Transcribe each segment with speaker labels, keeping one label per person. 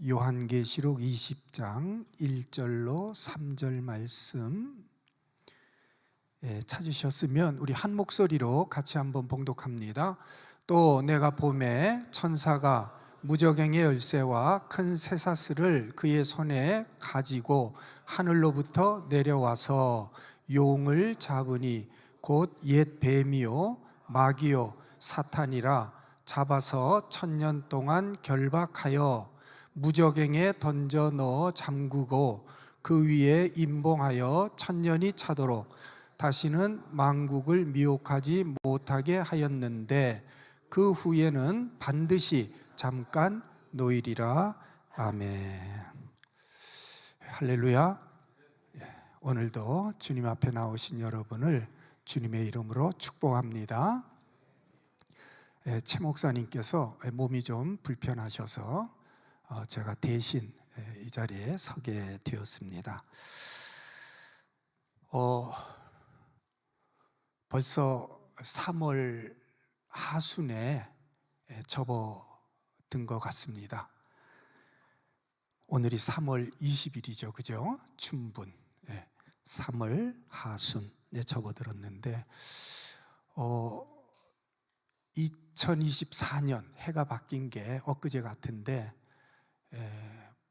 Speaker 1: 요한계시록 20장 1절로 3절 말씀 찾으셨으면 우리 한 목소리로 같이 한번 봉독합니다. 또 내가 보매 천사가 무저갱의 열쇠와 큰 쇠사슬을 그의 손에 가지고 하늘로부터 내려와서 용을 잡으니 곧 옛 뱀이요 마귀요 사탄이라 잡아서 1000년 동안 결박하여 무저갱에 던져 넣어 잠그고 그 위에 임봉하여 1000년이 차도록 다시는 만국을 미혹하지 못하게 하였는데 그 후에는 반드시 잠깐 놓이리라. 아멘. 할렐루야. 오늘도 주님 앞에 나오신 여러분을 주님의 이름으로 축복합니다. 최 목사님께서 몸이 좀 불편하셔서 제가 대신 이 자리에 서게 되었습니다. 벌써 3월 하순에 접어든 것 같습니다. 오늘이 3월 20일이죠, 그죠? 춘분. 3월 하순에 접어들었는데 2024년 해가 바뀐 게 엊그제 같은데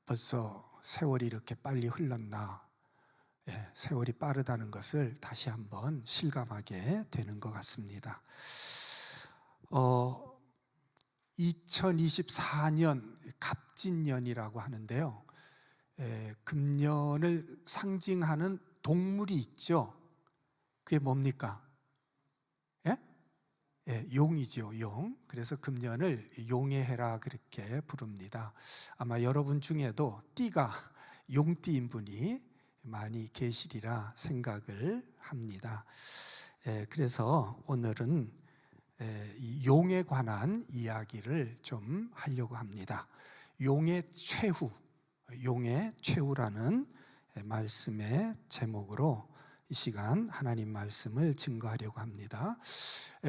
Speaker 1: 벌써 세월이 이렇게 빨리 흘렀나, 세월이 빠르다는 것을 다시 한번 실감하게 되는 것 같습니다. 2024년 갑진년이라고 하는데요, 금년을 상징하는 동물이 있죠. 그게 뭡니까? 용이죠, 용. 그래서 금년을 용의 해라 그렇게 부릅니다. 아마 여러분 중에도 띠가 용띠인 분이 많이 계시리라 생각을 합니다. 그래서 오늘은 이 용에 관한 이야기를 좀 하려고 합니다. 용의 최후, 용의 최후라는 말씀의 제목으로 이 시간 하나님 말씀을 증거하려고 합니다.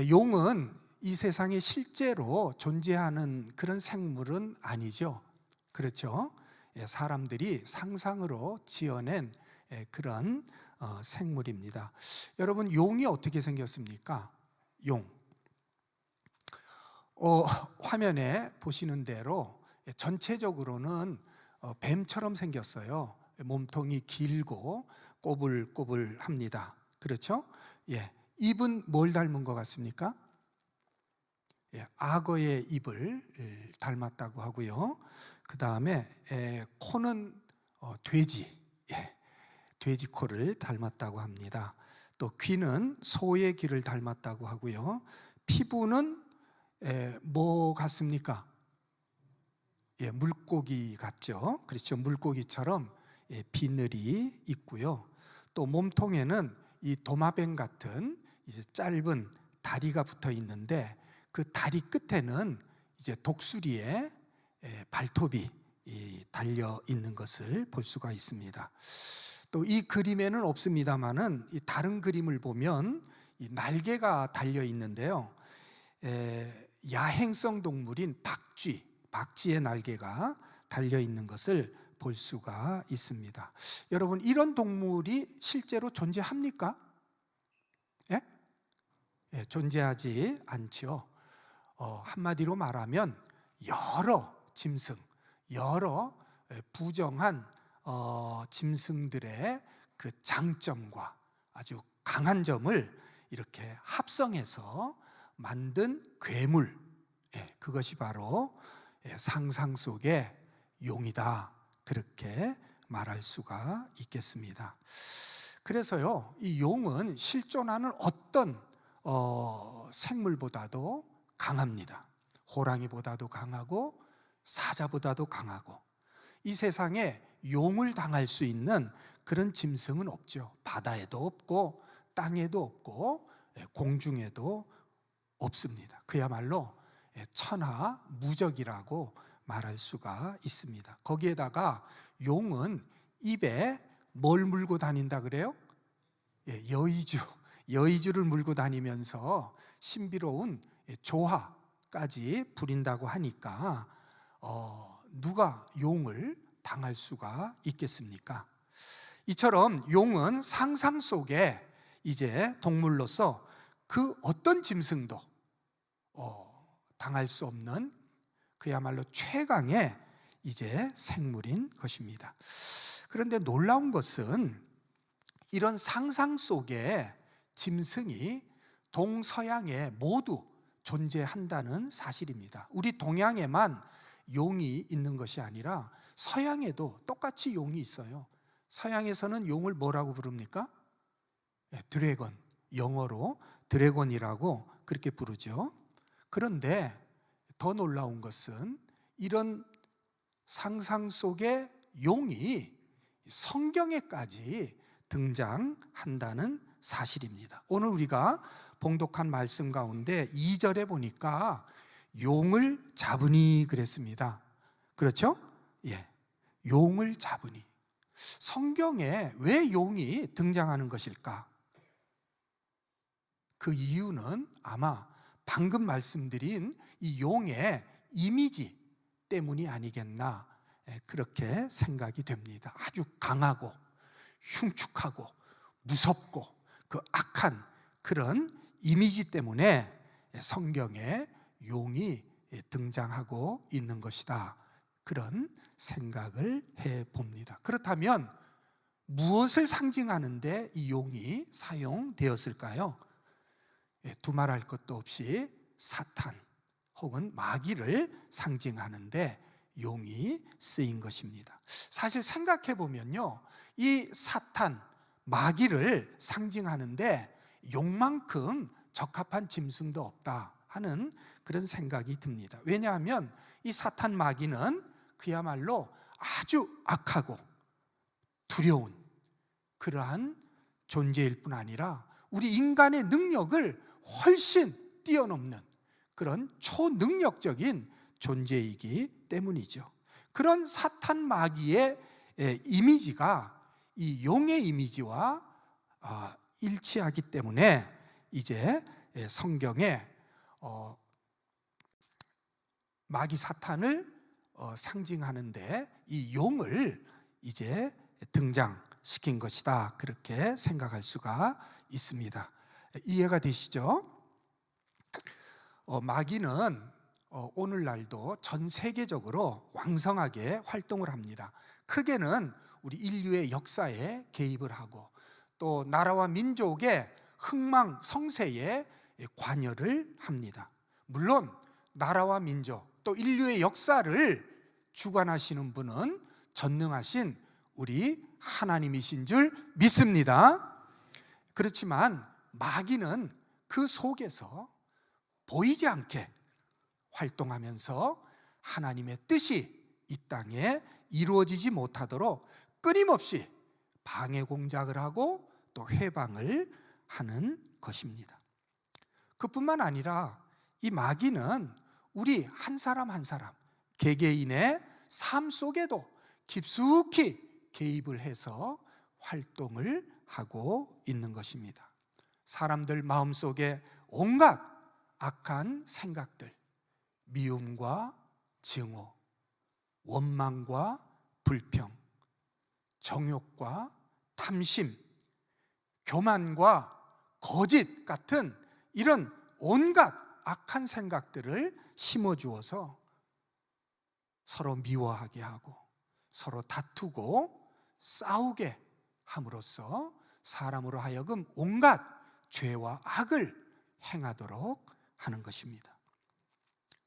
Speaker 1: 용은 이 세상에 실제로 존재하는 그런 생물은 아니죠. 그렇죠? 사람들이 상상으로 지어낸 그런 생물입니다. 여러분, 용이 어떻게 생겼습니까? 용. 화면에 보시는 대로 전체적으로는 뱀처럼 생겼어요. 몸통이 길고 꼬불꼬불합니다. 그렇죠? 입은 뭘 닮은 것 같습니까? 악어의 입을 닮았다고 하고요. 그 다음에 코는 돼지, 돼지 코를 닮았다고 합니다. 또 귀는 소의 귀를 닮았다고 하고요. 피부는 뭐 같습니까? 물고기 같죠? 그렇죠? 물고기처럼 비늘이 있고요. 또 몸통에는 이 도마뱀 같은 이제 짧은 다리가 붙어 있는데 그 다리 끝에는 이제 독수리의 발톱이 달려 있는 것을 볼 수가 있습니다. 또 이 그림에는 없습니다만은 이 다른 그림을 보면 이 날개가 달려 있는데요. 야행성 동물인 박쥐의 날개가 달려 있는 것을 볼 수가 있습니다. 여러분, 이런 동물이 실제로 존재합니까? 존재하지 않죠. 한마디로 말하면 여러 짐승, 여러 부정한 짐승들의 그 장점과 아주 강한 점을 이렇게 합성해서 만든 괴물, 그것이 바로 상상 속의 용이다, 그렇게 말할 수가 있겠습니다. 그래서요, 이 용은 실존하는 어떤 생물보다도 강합니다. 호랑이보다도 강하고 사자보다도 강하고, 이 세상에 용을 당할 수 있는 그런 짐승은 없죠. 바다에도 없고 땅에도 없고 공중에도 없습니다. 그야말로 천하무적이라고 말할 수가 있습니다. 거기에다가 용은 입에 뭘 물고 다닌다 그래요? 여의주를 물고 다니면서 신비로운 조화까지 부린다고 하니까 누가 용을 당할 수가 있겠습니까? 이처럼 용은 상상 속에 이제 동물로서 그 어떤 짐승도 당할 수 없는 그야말로 최강의 이제 생물인 것입니다. 그런데 놀라운 것은 이런 상상 속에 짐승이 동서양에 모두 존재한다는 사실입니다. 우리 동양에만 용이 있는 것이 아니라 서양에도 똑같이 용이 있어요. 서양에서는 용을 뭐라고 부릅니까? 드래곤, 영어로 드래곤이라고 그렇게 부르죠. 그런데 더 놀라운 것은 이런 상상 속의 용이 성경에까지 등장한다는 사실입니다. 오늘 우리가 봉독한 말씀 가운데 2절에 보니까 용을 잡으니 그랬습니다. 그렇죠? 예, 용을 잡으니. 성경에 왜 용이 등장하는 것일까? 그 이유는 아마 방금 말씀드린 이 용의 이미지 때문이 아니겠나, 그렇게 생각이 됩니다. 아주 강하고 흉측하고 무섭고 그 악한 그런 이미지 때문에 성경에 용이 등장하고 있는 것이다, 그런 생각을 해봅니다. 그렇다면 무엇을 상징하는데 이 용이 사용되었을까요? 두말할 것도 없이 사탄 혹은 마귀를 상징하는데 용이 쓰인 것입니다. 사실 생각해 보면요, 이 사탄, 마귀를 상징하는데 용만큼 적합한 짐승도 없다 하는 그런 생각이 듭니다. 왜냐하면 이 사탄, 마귀는 그야말로 아주 악하고 두려운 그러한 존재일 뿐 아니라 우리 인간의 능력을 훨씬 뛰어넘는 그런 초능력적인 존재이기 때문이죠. 그런 사탄, 마귀의 이미지가 이 용의 이미지와 일치하기 때문에 이제 성경에 마귀 사탄을 상징하는데 이 용을 이제 등장시킨 것이다, 그렇게 생각할 수가 있습니다. 이해가 되시죠? 마귀는 오늘날도 전 세계적으로 왕성하게 활동을 합니다. 크게는 우리 인류의 역사에 개입을 하고 또 나라와 민족의 흥망성쇠에 관여를 합니다. 물론 나라와 민족 또 인류의 역사를 주관하시는 분은 전능하신 우리 하나님이신 줄 믿습니다. 그렇지만 마귀는 그 속에서 보이지 않게 활동하면서 하나님의 뜻이 이 땅에 이루어지지 못하도록 끊임없이 방해 공작을 하고 또 회방을 하는 것입니다. 그뿐만 아니라 이 마귀는 우리 한 사람 한 사람 개개인의 삶 속에도 깊숙이 개입을 해서 활동을 하고 있는 것입니다. 사람들 마음속에 온갖 악한 생각들, 미움과 증오, 원망과 불평, 정욕과 탐심, 교만과 거짓 같은 이런 온갖 악한 생각들을 심어주어서 서로 미워하게 하고 서로 다투고 싸우게 함으로써 사람으로 하여금 온갖 죄와 악을 행하도록 하는 것입니다.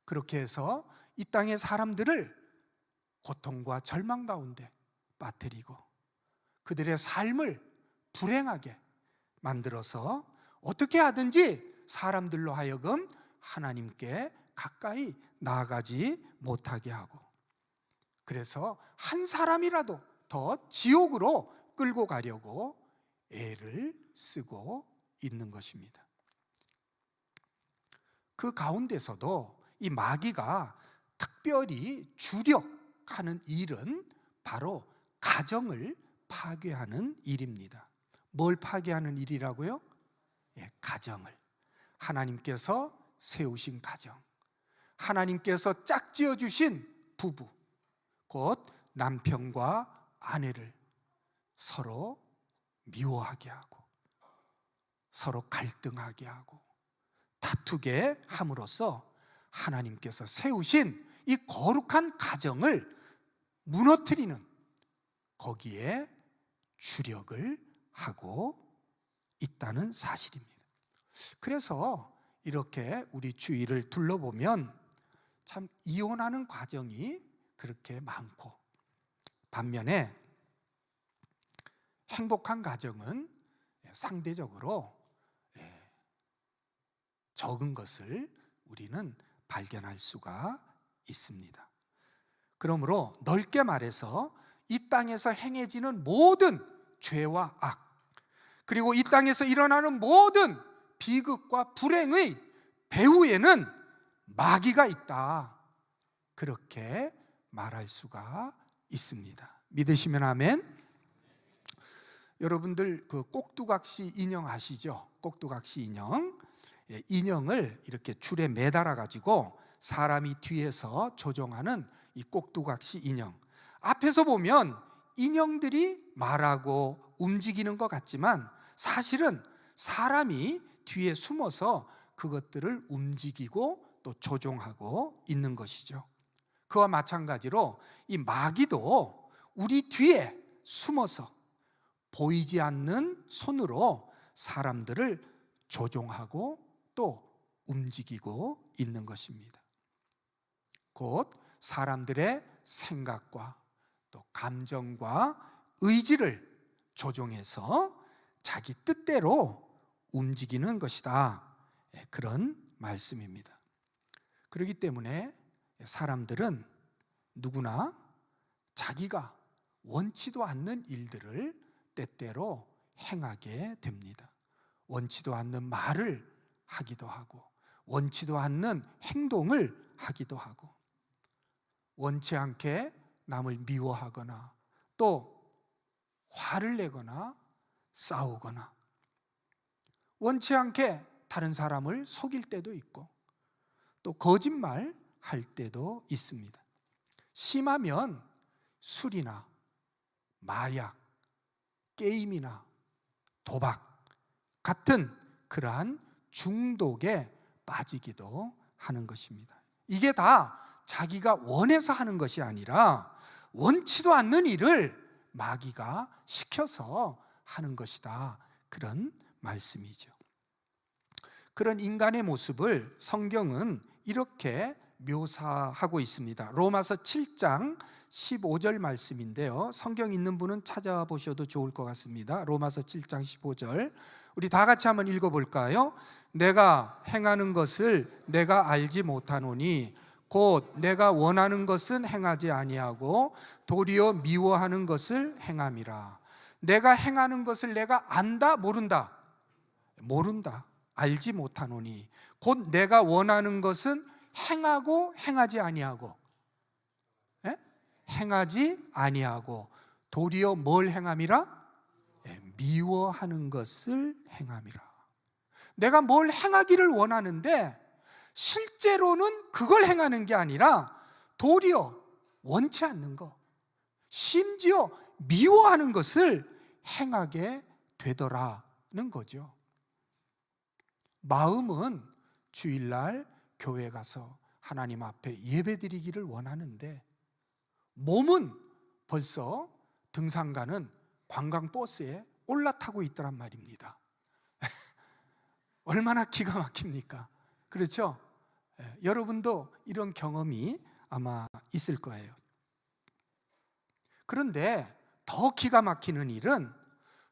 Speaker 1: 그렇게 해서 이 땅의 사람들을 고통과 절망 가운데 빠뜨리고 그들의 삶을 불행하게 만들어서 어떻게 하든지 사람들로 하여금 하나님께 가까이 나아가지 못하게 하고, 그래서 한 사람이라도 더 지옥으로 끌고 가려고 애를 쓰고 있는 것입니다. 그 가운데서도 이 마귀가 특별히 주력하는 일은 바로 가정을 파괴하는 일입니다. 뭘 파괴하는 일이라고요? 가정을. 하나님께서 세우신 가정, 하나님께서 짝지어 주신 부부, 곧 남편과 아내를 서로 미워하게 하고 서로 갈등하게 하고 다투게 함으로써 하나님께서 세우신 이 거룩한 가정을 무너뜨리는, 거기에 주력을 하고 있다는 사실입니다. 그래서 이렇게 우리 주위를 둘러보면 참 이혼하는 과정이 그렇게 많고, 반면에 행복한 가정은 상대적으로 적은 것을 우리는 발견할 수가 있습니다. 그러므로 넓게 말해서 이 땅에서 행해지는 모든 죄와 악, 그리고 이 땅에서 일어나는 모든 비극과 불행의 배후에는 마귀가 있다, 그렇게 말할 수가 있습니다. 믿으시면 아멘. 여러분들 그 꼭두각시 인형 아시죠? 꼭두각시 인형. 인형을 이렇게 줄에 매달아 가지고 사람이 뒤에서 조종하는 이 꼭두각시 인형. 앞에서 보면 인형들이 말하고 움직이는 것 같지만 사실은 사람이 뒤에 숨어서 그것들을 움직이고 또 조종하고 있는 것이죠. 그와 마찬가지로 이 마귀도 우리 뒤에 숨어서 보이지 않는 손으로 사람들을 조종하고 또 움직이고 있는 것입니다. 곧 사람들의 생각과 또 감정과 의지를 조종해서 자기 뜻대로 움직이는 것이다, 그런 말씀입니다. 그렇기 때문에 사람들은 누구나 자기가 원치도 않는 일들을 때때로 행하게 됩니다. 원치도 않는 말을 하기도 하고 원치도 않는 행동을 하기도 하고 원치 않게 남을 미워하거나 또 화를 내거나 싸우거나 원치 않게 다른 사람을 속일 때도 있고 또 거짓말 할 때도 있습니다. 심하면 술이나 마약, 게임이나 도박 같은 그러한 중독에 빠지기도 하는 것입니다. 이게 다 자기가 원해서 하는 것이 아니라 원치도 않는 일을 마귀가 시켜서 하는 것이다, 그런 말씀이죠. 그런 인간의 모습을 성경은 이렇게 묘사하고 있습니다. 로마서 7장 15절 말씀인데요, 성경 있는 분은 찾아보셔도 좋을 것 같습니다. 로마서 7장 15절 우리 다 같이 한번 읽어볼까요? 내가 행하는 것을 내가 알지 못하노니 곧 내가 원하는 것은 행하지 아니하고 도리어 미워하는 것을 행함이라. 내가 행하는 것을 내가 안다 모른다? 모른다, 알지 못하노니 곧 내가 원하는 것은 행하고 행하지 아니하고, 행하지 아니하고 도리어 뭘 행함이라? 미워하는 것을 행함이라. 내가 뭘 행하기를 원하는데 실제로는 그걸 행하는 게 아니라 도리어 원치 않는 것, 심지어 미워하는 것을 행하게 되더라는 거죠. 마음은 주일날 교회 가서 하나님 앞에 예배드리기를 원하는데 몸은 벌써 등산 가는 관광버스에 올라타고 있더란 말입니다. 얼마나 기가 막힙니까? 그렇죠? 여러분도 이런 경험이 아마 있을 거예요. 그런데 더 기가 막히는 일은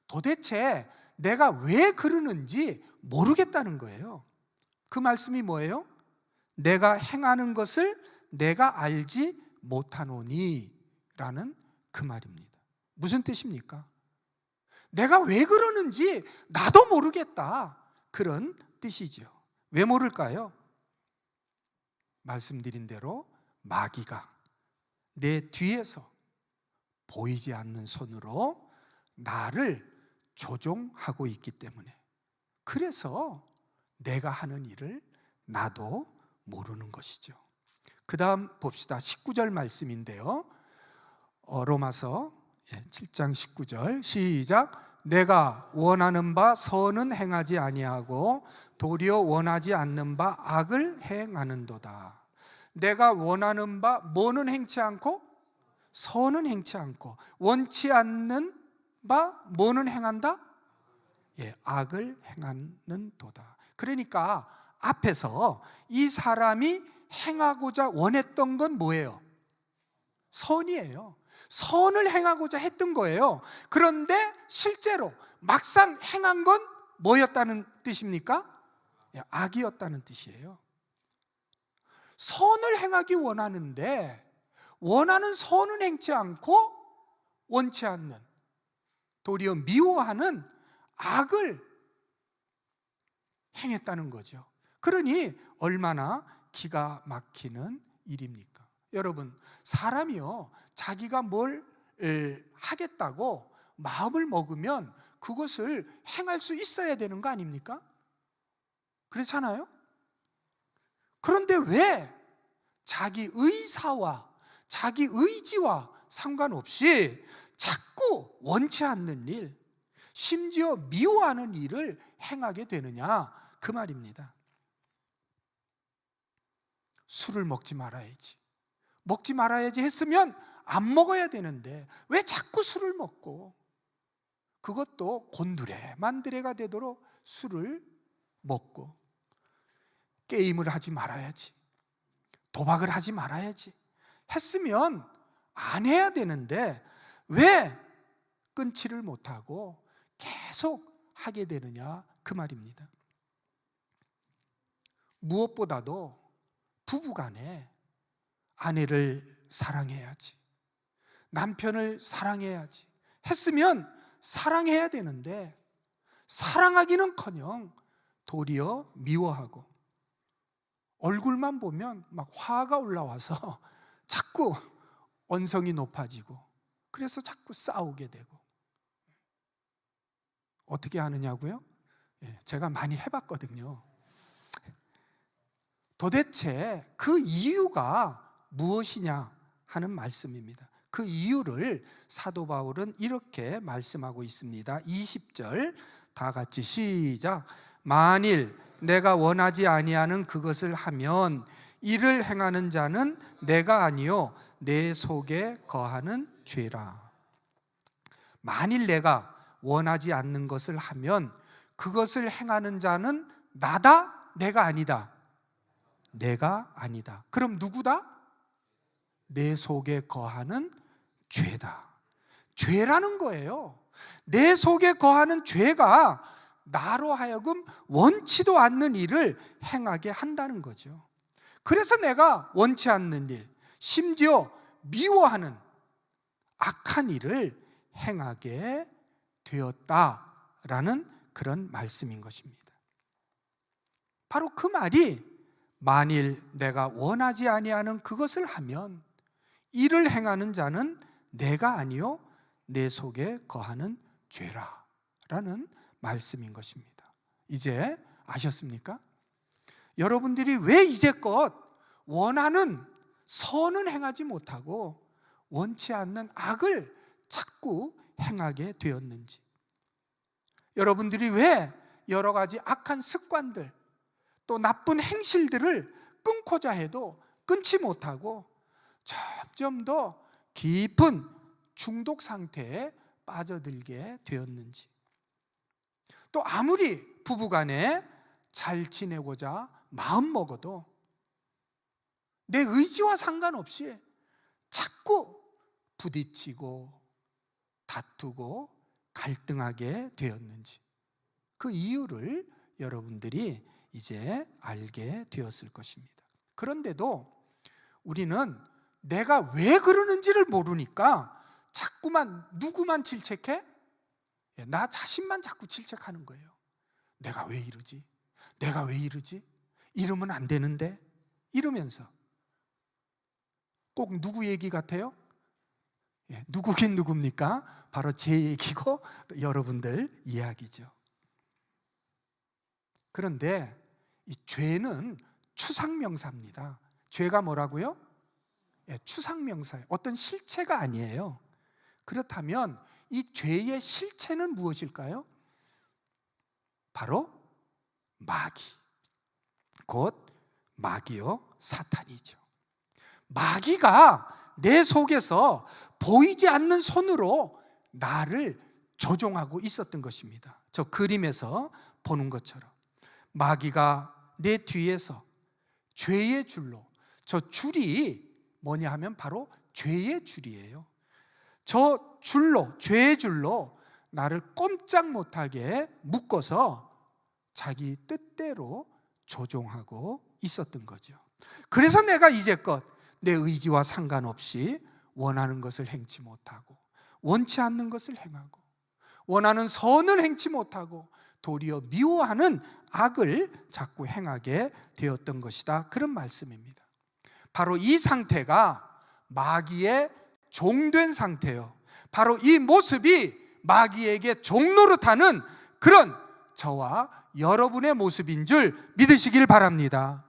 Speaker 1: 도대체 내가 왜 그러는지 모르겠다는 거예요. 그 말씀이 뭐예요? 내가 행하는 것을 내가 알지 못하노니 라는 그 말입니다. 무슨 뜻입니까? 내가 왜 그러는지 나도 모르겠다, 그런 뜻이죠. 왜 모를까요? 말씀드린 대로 마귀가 내 뒤에서 보이지 않는 손으로 나를 조종하고 있기 때문에, 그래서 내가 하는 일을 나도 모르는 것이죠. 그 다음 봅시다. 19절 말씀인데요, 로마서 7장 19절 시작. 내가 원하는 바 선은 행하지 아니하고 도리어 원하지 않는 바 악을 행하는도다. 내가 원하는 바 뭐는 행치 않고 선은 행치 않고 원치 않는 바 뭐는 행한다? 악을 행하는도다. 그러니까 앞에서 이 사람이 행하고자 원했던 건 뭐예요? 선이에요. 선을 행하고자 했던 거예요. 그런데 실제로 막상 행한 건 뭐였다는 뜻입니까? 악이었다는 뜻이에요. 선을 행하기 원하는데 원하는 선은 행치 않고 원치 않는, 도리어 미워하는 악을 행했다는 거죠. 그러니 얼마나 기가 막히는 일입니까? 여러분, 사람이요, 자기가 뭘 하겠다고 마음을 먹으면 그것을 행할 수 있어야 되는 거 아닙니까? 그렇잖아요? 그런데 왜 자기 의사와 자기 의지와 상관없이 자꾸 원치 않는 일, 심지어 미워하는 일을 행하게 되느냐, 그 말입니다. 술을 먹지 말아야지, 먹지 말아야지 했으면 안 먹어야 되는데 왜 자꾸 술을 먹고, 그것도 곤두레 만드레가 되도록 술을 먹고, 게임을 하지 말아야지, 도박을 하지 말아야지 했으면 안 해야 되는데 왜 끊지를 못하고 계속 하게 되느냐, 그 말입니다. 무엇보다도 부부간에 아내를 사랑해야지, 남편을 사랑해야지 했으면 사랑해야 되는데 사랑하기는커녕 도리어 미워하고, 얼굴만 보면 막 화가 올라와서 자꾸 언성이 높아지고, 그래서 자꾸 싸우게 되고. 어떻게 하느냐고요? 제가 많이 해봤거든요. 도대체 그 이유가 무엇이냐 하는 말씀입니다. 그 이유를 사도 바울은 이렇게 말씀하고 있습니다. 20절 다 같이 시작. 만일 내가 원하지 아니하는 그것을 하면 이를 행하는 자는 내가 아니요 내 속에 거하는 죄라. 만일 내가 원하지 않는 것을 하면 그것을 행하는 자는 나다? 내가 아니다? 내가 아니다. 그럼 누구다? 내 속에 거하는 죄다. 죄라는 거예요. 내 속에 거하는 죄가 나로 하여금 원치도 않는 일을 행하게 한다는 거죠. 그래서 내가 원치 않는 일, 심지어 미워하는 악한 일을 행하게 되었다라는 그런 말씀인 것입니다. 바로 그 말이 만일 내가 원하지 아니하는 그것을 하면 이를 행하는 자는 내가 아니요 내 속에 거하는 죄라라는 말씀인 것입니다. 이제 아셨습니까? 여러분들이 왜 이제껏 원하는 선은 행하지 못하고 원치 않는 악을 자꾸 행하게 되었는지, 여러분들이 왜 여러 가지 악한 습관들 또 나쁜 행실들을 끊고자 해도 끊지 못하고 점점 더 깊은 중독 상태에 빠져들게 되었는지, 또 아무리 부부간에 잘 지내고자 마음먹어도 내 의지와 상관없이 자꾸 부딪히고 다투고 갈등하게 되었는지, 그 이유를 여러분들이 이제 알게 되었을 것입니다. 그런데도 우리는 내가 왜 그러는지를 모르니까 자꾸만 누구만 질책해? 나 자신만 자꾸 질책하는 거예요. 내가 왜 이러지? 내가 왜 이러지? 이러면 안 되는데? 이러면서. 꼭 누구 얘기 같아요? 누구긴 누굽니까? 바로 제 얘기고 여러분들 이야기죠. 그런데 이 죄는 추상명사입니다. 죄가 뭐라고요? 추상명사예요. 어떤 실체가 아니에요. 그렇다면 이 죄의 실체는 무엇일까요? 바로 마귀, 곧 마귀요 사탄이죠. 마귀가 내 속에서 보이지 않는 손으로 나를 조종하고 있었던 것입니다. 저 그림에서 보는 것처럼 마귀가 내 뒤에서 죄의 줄로, 저 줄이 뭐냐 하면 바로 죄의 줄이에요. 저 줄로, 죄의 줄로 나를 꼼짝 못하게 묶어서 자기 뜻대로 조종하고 있었던 거죠. 그래서 내가 이제껏 내 의지와 상관없이 원하는 것을 행치 못하고, 원치 않는 것을 행하고, 원하는 선을 행치 못하고 도리어 미워하는 악을 자꾸 행하게 되었던 것이다, 그런 말씀입니다. 바로 이 상태가 마귀의 종된 상태요, 바로 이 모습이 마귀에게 종노릇하는 그런 저와 여러분의 모습인 줄 믿으시길 바랍니다.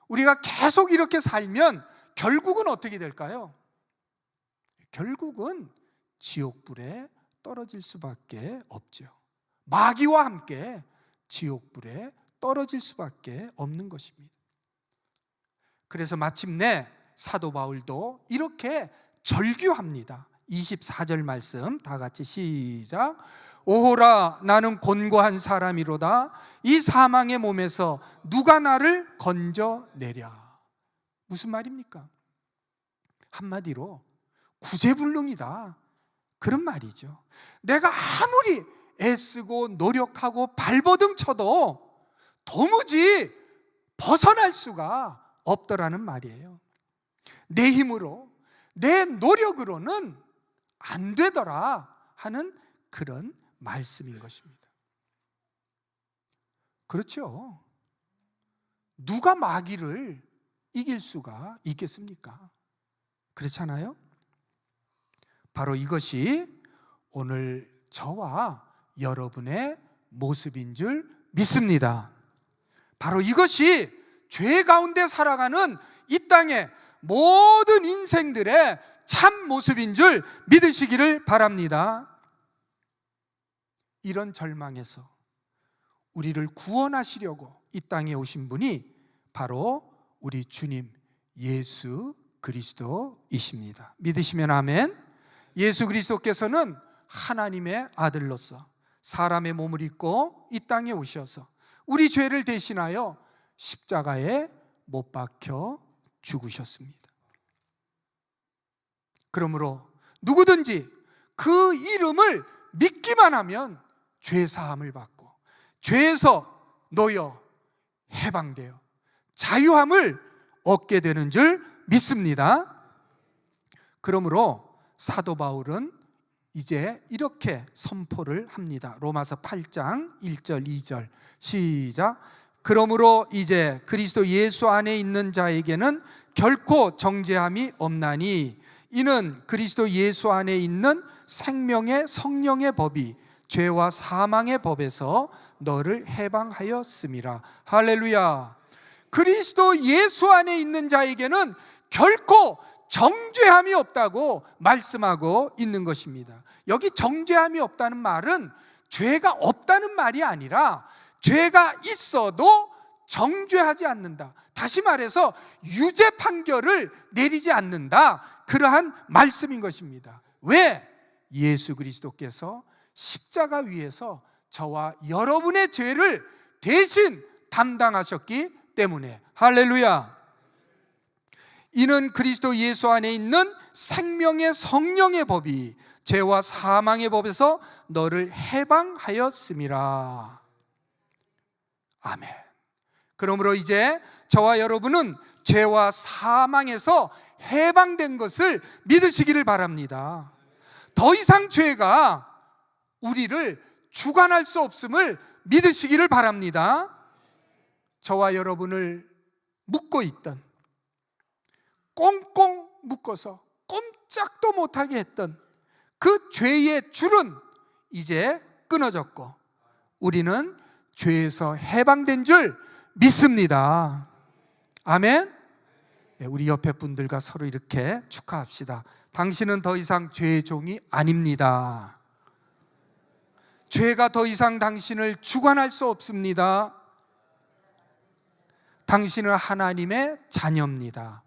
Speaker 1: 우리가 계속 이렇게 살면 결국은 어떻게 될까요? 결국은 지옥불에 떨어질 수밖에 없죠. 마귀와 함께 지옥불에 떨어질 수밖에 없는 것입니다. 그래서 마침내 사도 바울도 이렇게 절규합니다. 24절 말씀 다 같이 시작. 오호라, 나는 곤고한 사람이로다. 이 사망의 몸에서 누가 나를 건져내랴. 무슨 말입니까? 한마디로 구제불능이다, 그런 말이죠. 내가 아무리 애쓰고 노력하고 발버둥 쳐도 도무지 벗어날 수가 없더라는 말이에요. 내 힘으로, 내 노력으로는 안 되더라 하는 그런 말씀인 것입니다. 그렇죠. 누가 마귀를 이길 수가 있겠습니까? 그렇잖아요. 바로 이것이 오늘 저와 여러분의 모습인 줄 믿습니다. 바로 이것이 죄 가운데 살아가는 이 땅의 모든 인생들의 참 모습인 줄 믿으시기를 바랍니다. 이런 절망에서 우리를 구원하시려고 이 땅에 오신 분이 바로 우리 주님 예수 그리스도이십니다. 믿으시면 아멘. 예수 그리스도께서는 하나님의 아들로서 사람의 몸을 입고 이 땅에 오셔서 우리 죄를 대신하여 십자가에 못 박혀 죽으셨습니다. 그러므로 누구든지 그 이름을 믿기만 하면 죄 사함을 받고 죄에서 놓여 해방되어 자유함을 얻게 되는 줄 믿습니다. 그러므로 사도 바울은 이제 이렇게 선포를 합니다. 로마서 8장 1절 2절 시작. 그러므로 이제 그리스도 예수 안에 있는 자에게는 결코 정죄함이 없나니 이는 그리스도 예수 안에 있는 생명의 성령의 법이 죄와 사망의 법에서 너를 해방하였음이라. 할렐루야. 그리스도 예수 안에 있는 자에게는 결코 정죄함이 없다고 말씀하고 있는 것입니다. 여기 정죄함이 없다는 말은 죄가 없다는 말이 아니라 죄가 있어도 정죄하지 않는다, 다시 말해서 유죄 판결을 내리지 않는다, 그러한 말씀인 것입니다. 왜? 예수 그리스도께서 십자가 위에서 저와 여러분의 죄를 대신 담당하셨기 때문에. 할렐루야. 이는 그리스도 예수 안에 있는 생명의 성령의 법이 죄와 사망의 법에서 너를 해방하였음이라. 아멘. 그러므로 이제 저와 여러분은 죄와 사망에서 해방된 것을 믿으시기를 바랍니다. 더 이상 죄가 우리를 주관할 수 없음을 믿으시기를 바랍니다. 저와 여러분을 묶고 있던, 꽁꽁 묶어서 꼼짝도 못하게 했던 그 죄의 줄은 이제 끊어졌고 우리는 죄에서 해방된 줄 믿습니다. 아멘. 우리 옆에 분들과 서로 이렇게 축하합시다. 당신은 더 이상 죄의 종이 아닙니다. 죄가 더 이상 당신을 주관할 수 없습니다. 당신은 하나님의 자녀입니다.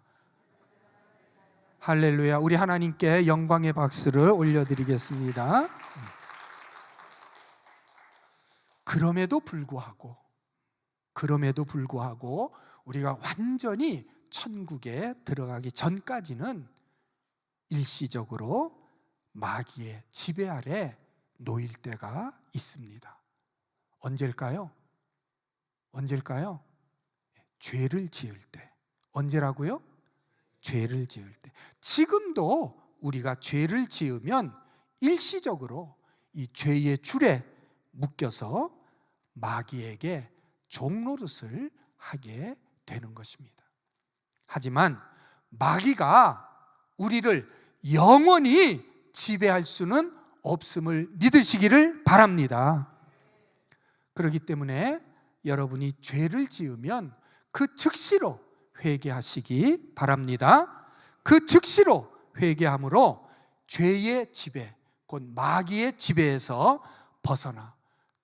Speaker 1: 할렐루야. 우리 하나님께 영광의 박수를 올려드리겠습니다. 그럼에도 불구하고 우리가 완전히 천국에 들어가기 전까지는 일시적으로 마귀의 지배 아래 놓일 때가 있습니다. 언제일까요? 죄를 지을 때. 언제라고요? 죄를 지을 때. 지금도 우리가 죄를 지으면 일시적으로 이 죄의 줄에 묶여서 마귀에게 종노릇을 하게 되는 것입니다. 하지만 마귀가 우리를 영원히 지배할 수는 없음을 믿으시기를 바랍니다. 그렇기 때문에 여러분이 죄를 지으면 그 즉시로 회개하시기 바랍니다. 그 즉시로 회개함으로 죄의 지배, 곧 마귀의 지배에서 벗어나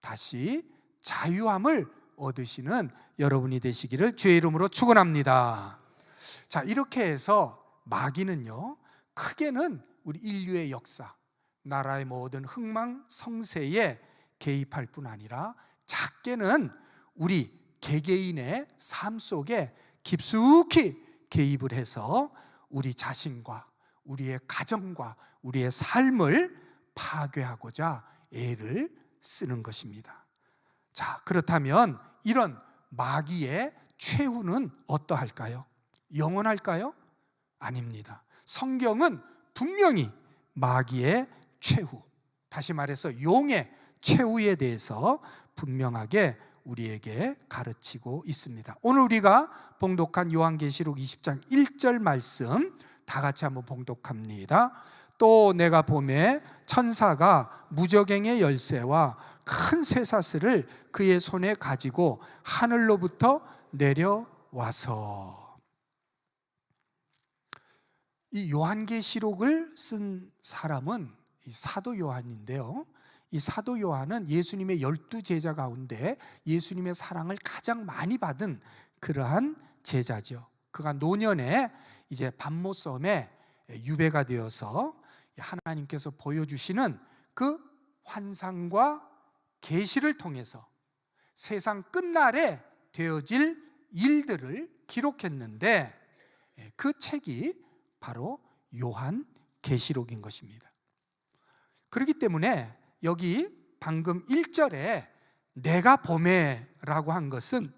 Speaker 1: 다시 자유함을 얻으시는 여러분이 되시기를 주의 이름으로 축원합니다. 자, 이렇게 해서 마귀는요, 크게는 우리 인류의 역사, 나라의 모든 흥망성쇠에 개입할 뿐 아니라 작게는 우리 개개인의 삶 속에 깊숙이 개입을 해서 우리 자신과 우리의 가정과 우리의 삶을 파괴하고자 애를 쓰는 것입니다. 자, 그렇다면 이런 마귀의 최후는 어떠할까요? 영원할까요? 아닙니다. 성경은 분명히 마귀의 최후, 다시 말해서 용의 최후에 대해서 분명하게 우리에게 가르치고 있습니다. 오늘 우리가 봉독한 요한계시록 20장 1절 말씀 다 같이 한번 봉독합니다. 또 내가 보매 천사가 무저갱의 열쇠와 큰 쇠사슬을 그의 손에 가지고 하늘로부터 내려와서. 이 요한계시록을 쓴 사람은 이 사도 요한인데요, 이 사도 요한은 예수님의 12제자 가운데 예수님의 사랑을 가장 많이 받은 그러한 제자죠. 그가 노년에 이제 밤모섬에 유배가 되어서 하나님께서 보여주시는 그 환상과 계시를 통해서 세상 끝날에 되어질 일들을 기록했는데, 그 책이 바로 요한계시록인 것입니다. 그렇기 때문에 여기 방금 1절에 내가 보매라고 한 것은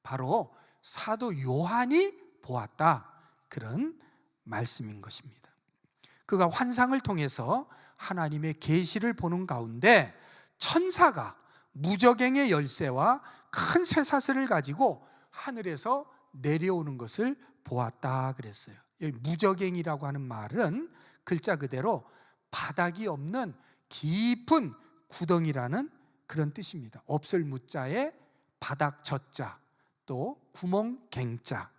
Speaker 1: 바로 사도 요한이 보았다, 그런 말씀인 것입니다. 그가 환상을 통해서 하나님의 계시를 보는 가운데 천사가 무저갱의 열쇠와 큰 쇠사슬을 가지고 하늘에서 내려오는 것을 보았다 그랬어요. 여기 무저갱이라고 하는 말은 글자 그대로 바닥이 없는 깊은 구덩이라는 그런 뜻입니다. 없을 무자에 바닥 젖자, 또 구멍 갱자.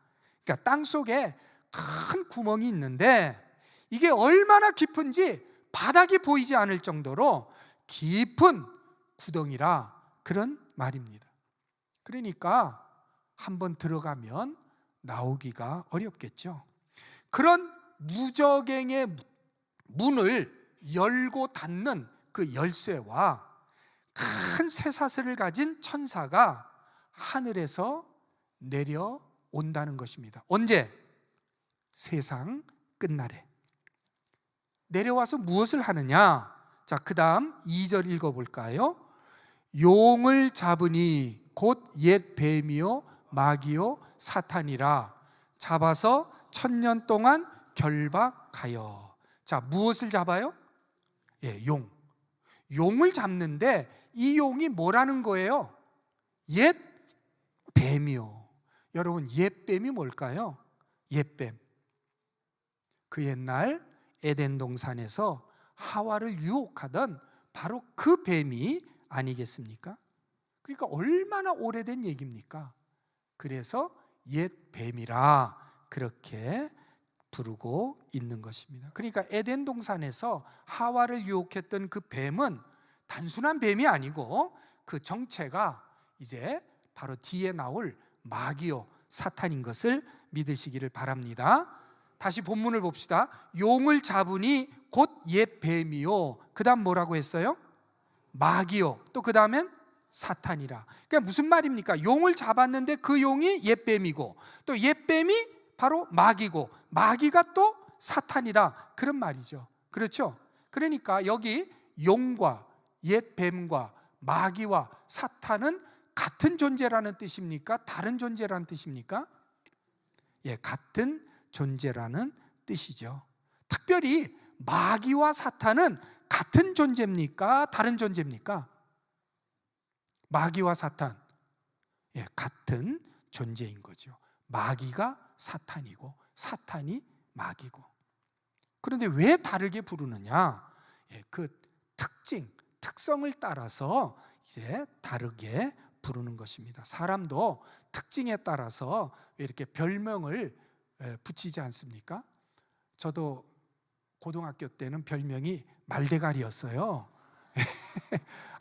Speaker 1: 그러니까 땅 속에 큰 구멍이 있는데 이게 얼마나 깊은지 바닥이 보이지 않을 정도로 깊은 구덩이라 그런 말입니다. 그러니까 한번 들어가면 나오기가 어렵겠죠. 그런 무저갱의 문을 열고 닫는 그 열쇠와 큰 쇠사슬을 가진 천사가 하늘에서 내려온다는 것입니다. 언제? 세상 끝날에 내려와서 무엇을 하느냐? 자, 그 다음 2절 읽어볼까요? 용을 잡으니 곧 옛 뱀이요 마귀요 사탄이라 잡아서 1000년 동안 결박하여. 자, 무엇을 잡아요? 용을 잡는데 이 용이 뭐라는 거예요? 옛 뱀이요. 여러분, 옛 뱀이 뭘까요? 옛 뱀, 그 옛날 에덴 동산에서 하와를 유혹하던 바로 그 뱀이 아니겠습니까? 그러니까 얼마나 오래된 얘기입니까? 그래서 옛 뱀이라 그렇게 부르고 있는 것입니다. 그러니까 에덴 동산에서 하와를 유혹했던 그 뱀은 단순한 뱀이 아니고 그 정체가 이제 바로 뒤에 나올 마귀요 사탄인 것을 믿으시기를 바랍니다. 다시 본문을 봅시다. 용을 잡으니 곧 옛 뱀이요. 그 다음 뭐라고 했어요? 마귀요. 또 그 다음엔 사탄이라. 그러니까 무슨 말입니까? 용을 잡았는데 그 용이 옛 뱀이고 또 옛 뱀이 바로 마귀고 마귀가 또 사탄이다, 그런 말이죠. 그렇죠? 그러니까 여기 용과 옛 뱀과 마귀와 사탄은 같은 존재라는 뜻입니까? 다른 존재라는 뜻입니까? 예, 같은 존재라는 뜻이죠. 특별히 마귀와 사탄은 같은 존재입니까? 다른 존재입니까? 마귀와 사탄, 예, 같은 존재인 거죠. 마귀가 사탄이고 사탄이 마귀고. 그런데 왜 다르게 부르느냐? 예, 그 특성을 따라서 이제 다르게 부르는 것입니다. 사람도 특징에 따라서 이렇게 별명을 붙이지 않습니까? 저도 고등학교 때는 별명이 말대가리였어요.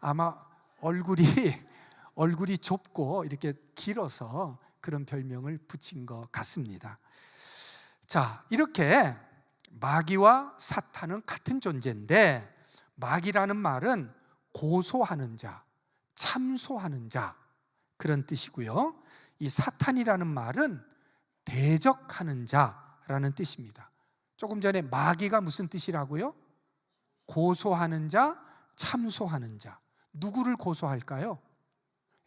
Speaker 1: 아마 얼굴이 좁고 이렇게 길어서 그런 별명을 붙인 것 같습니다. 자, 이렇게 마귀와 사탄은 같은 존재인데, 마귀라는 말은 고소하는 자, 참소하는 자, 그런 뜻이고요. 이 사탄이라는 말은 대적하는 자라는 뜻입니다. 조금 전에 마귀가 무슨 뜻이라고요? 고소하는 자, 참소하는 자. 누구를 고소할까요?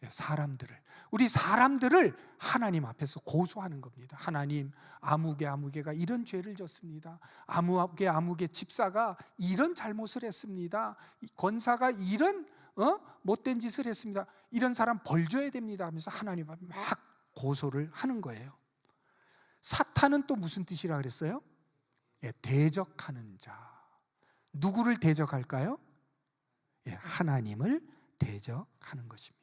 Speaker 1: 사람들을. 우리 사람들을 하나님 앞에서 고소하는 겁니다. 하나님, 아무개가 이런 죄를 졌습니다. 아무개 집사가 이런 잘못을 했습니다. 권사가 이런 못된 짓을 했습니다. 이런 사람 벌 줘야 됩니다 하면서 하나님 앞에 막 고소를 하는 거예요. 사탄은 또 무슨 뜻이라 그랬어요? 예, 대적하는 자. 누구를 대적할까요? 예, 하나님을 대적하는 것입니다.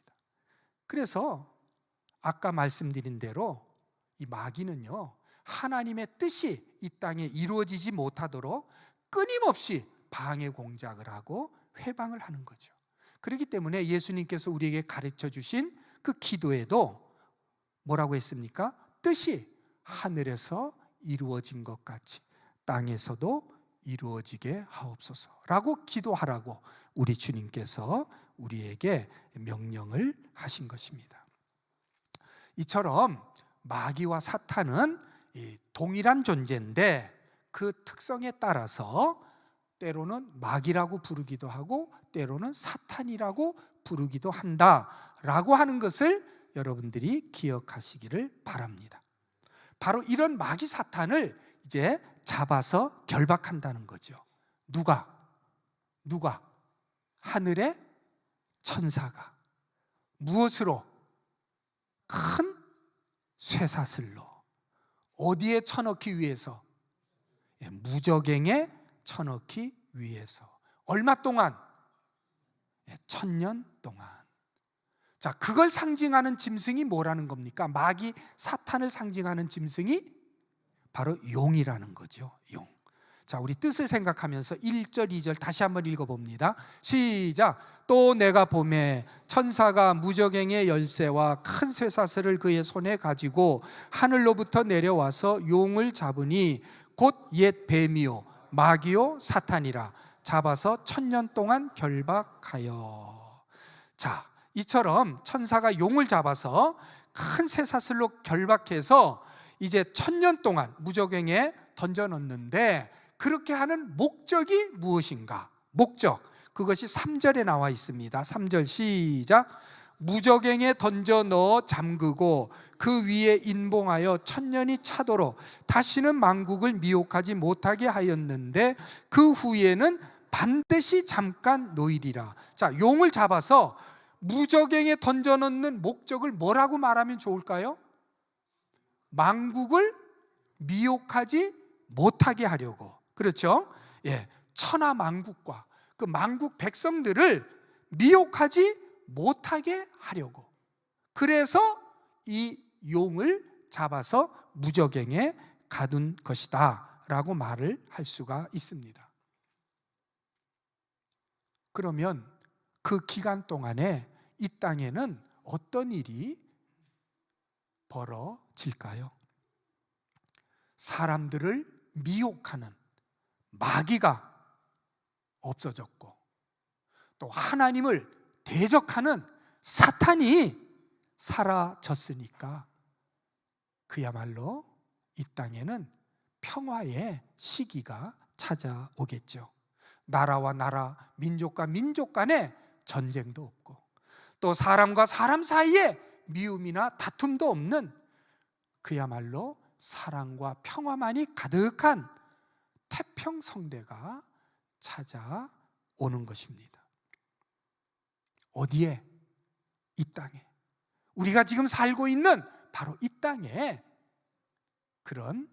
Speaker 1: 그래서 아까 말씀드린 대로 이 마귀는요, 하나님의 뜻이 이 땅에 이루어지지 못하도록 끊임없이 방해 공작을 하고 회방을 하는 거죠. 그렇기 때문에 예수님께서 우리에게 가르쳐 주신 그 기도에도 뭐라고 했습니까? 뜻이 하늘에서 이루어진 것 같이 땅에서도 이루어지게 하옵소서라고 기도하라고 우리 주님께서 우리에게 명령을 하신 것입니다. 이처럼 마귀와 사탄은 동일한 존재인데 그 특성에 따라서 때로는 마귀라고 부르기도 하고 때로는 사탄이라고 부르기도 한다라고 하는 것을 여러분들이 기억하시기를 바랍니다. 바로 이런 마귀 사탄을 이제 잡아서 결박한다는 거죠. 누가? 하늘의 천사가. 무엇으로? 큰 쇠사슬로. 어디에 쳐넣기 위해서? 무저갱에 쳐넣기 위해서. 얼마 동안? 1000년 동안. 자, 그걸 상징하는 짐승이 뭐라는 겁니까? 마귀 사탄을 상징하는 짐승이 바로 용이라는 거죠. 용. 자, 우리 뜻을 생각하면서 1절, 2절 다시 한번 읽어봅니다. 시작. 또 내가 보매 천사가 무저갱의 열쇠와 큰 쇠사슬을 그의 손에 가지고 하늘로부터 내려와서 용을 잡으니 곧 옛 뱀이요 마귀요 사탄이라. 잡아서 1000년 동안 결박하여. 자, 이처럼 천사가 용을 잡아서 큰 쇠사슬로 결박해서 이제 1000년 동안 무저갱에 던져넣는데, 그렇게 하는 목적이 무엇인가? 목적, 그것이 3절에 나와 있습니다. 3절 시작. 무저갱에 던져 넣어 잠그고 그 위에 인봉하여 1000년이 차도록 다시는 만국을 미혹하지 못하게 하였는데 그 후에는 반드시 잠깐 놓이리라. 자, 용을 잡아서 무저갱에 던져 넣는 목적을 뭐라고 말하면 좋을까요? 만국을 미혹하지 못하게 하려고. 그렇죠? 예, 천하 만국과 그 만국 백성들을 미혹하지 못하게 하려고. 그래서 이 용을 잡아서 무적행에 가둔 것이다 라고 말을 할 수가 있습니다. 그러면 그 기간 동안에 이 땅에는 어떤 일이 벌어질까요? 사람들을 미혹하는 마귀가 없어졌고, 또 하나님을 대적하는 사탄이 사라졌으니까 그야말로 이 땅에는 평화의 시기가 찾아오겠죠. 나라와 나라, 민족과 민족 간에 전쟁도 없고, 또 사람과 사람 사이에 미움이나 다툼도 없는 그야말로 사랑과 평화만이 가득한 태평성대가 찾아오는 것입니다. 어디에? 이 땅에. 우리가 지금 살고 있는 바로 이 땅에 그런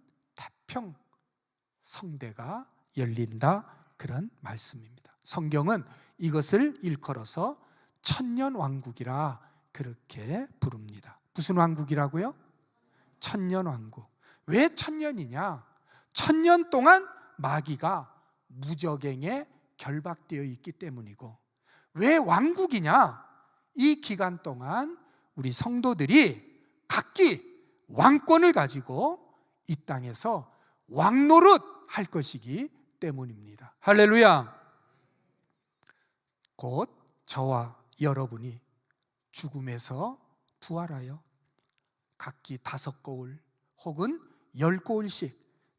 Speaker 1: 태평성대가 열린다, 그런 말씀입니다. 성경은 이것을 일컬어서 천년왕국이라 그렇게 부릅니다. 무슨 왕국이라고요? 천년왕국. 왜 천년이냐? 천년 동안 마귀가 무적행에 결박되어 있기 때문이고, 왜 왕국이냐? 이 기간 동안 우리 성도들이 각기 왕권을 가지고 이 땅에서 왕노릇 할 것이기 때문입니다. 할렐루야. 곧 저와 여러분이 죽음에서 부활하여 각기 5거울 혹은 10거울씩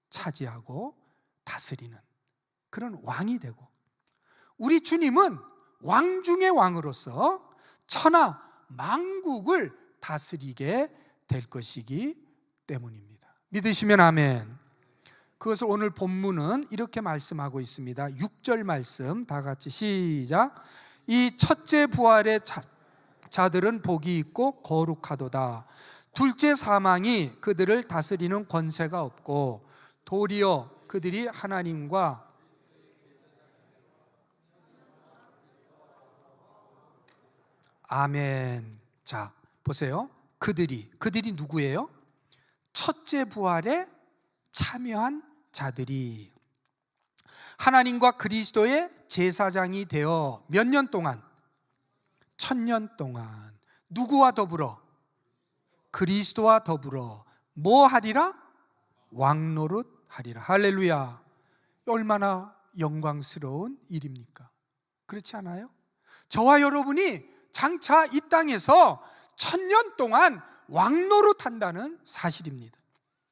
Speaker 1: 차지하고 다스리는 그런 왕이 되고, 우리 주님은 왕 중의 왕으로서 천하 만국을 다스리게 될 것이기 때문입니다. 믿으시면 아멘. 그것을 오늘 본문은 이렇게 말씀하고 있습니다. 6절 말씀 다 같이 시작. 이 첫째 부활의 자들은 복이 있고 거룩하도다. 둘째 사망이 그들을 다스리는 권세가 없고, 도리어 그들이 하나님과 아멘. 자, 보세요. 그들이 누구예요? 첫째 부활에 참여한 자들이 하나님과 그리스도의 제사장이 되어 몇 년 동안? 1000년 동안 누구와 더불어? 그리스도와 더불어 뭐 하리라? 왕노릇 하리라. 할렐루야. 얼마나 영광스러운 일입니까? 그렇지 않아요? 저와 여러분이 장차 이 땅에서 1000년 동안 왕노릇 한다는 사실입니다.